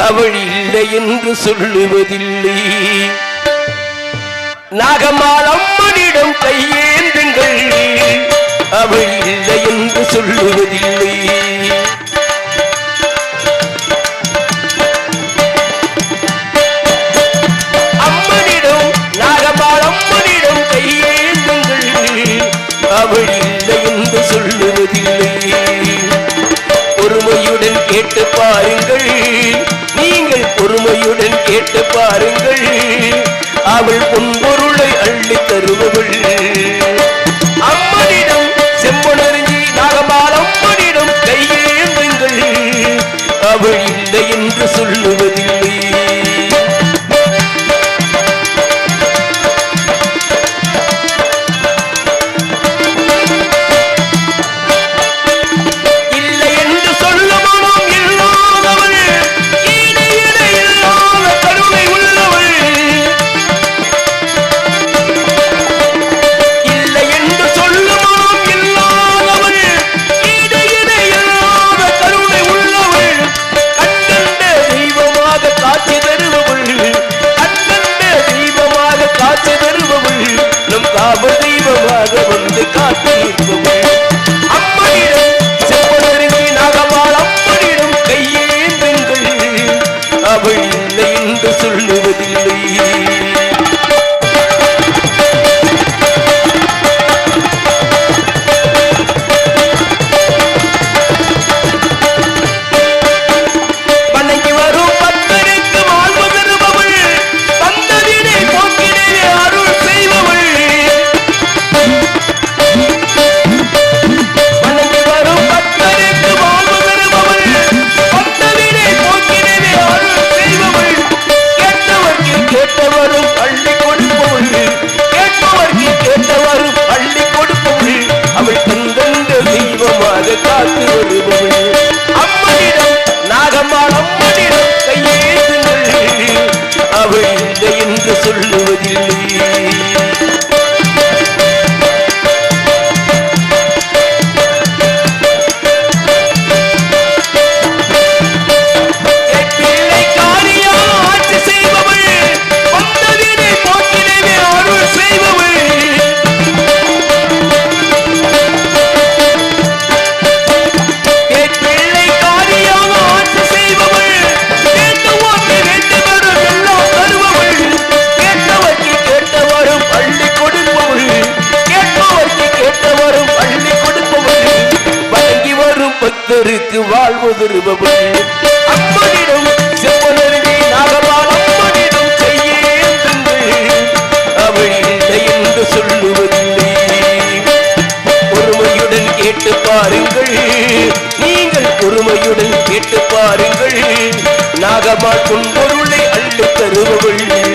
அவள் இல்லை என்று சொல்லுவதில்லை. நாகம்மாள் அம்மனிடம் கையேந்துங்கள், அவள் இல்லை என்று சொல்லுவதில்லை. அம்மனிடம் நாகம்மாள் அம்மனிடம் கையேந்துங்கள், அவள் இல்லை என்று சொல்லுவதில்லை. பொறுமையுடன் கேட்டு பாருங்கள், நீங்கள் பொறுமையுடன் கேட்டு பாருங்கள், அவள் பொன்பொருளை அள்ளி தருபவள். அம்மனிடம் செம்பொனருஞ்சி நாகம்மாள் அம்மனிடம் கையேந்துங்கள், அவள் இல்லை என்று சொல்லுவதில்லை. வாழ்வு தருபவள். அம்மனிடம் செம்பொனருஞ்சி நாகம்மாள் அம்மனிடம் கையேந்துங்கள், அவள் இல்லை என்று சொல்லுவதில்லை. பொறுமையுடன் கேட்டு பாருங்கள், நீங்கள் பொறுமையுடன் கேட்டு பாருங்கள், நாகம்மாள் பொன்பொருளை அள்ளி தருபவள்.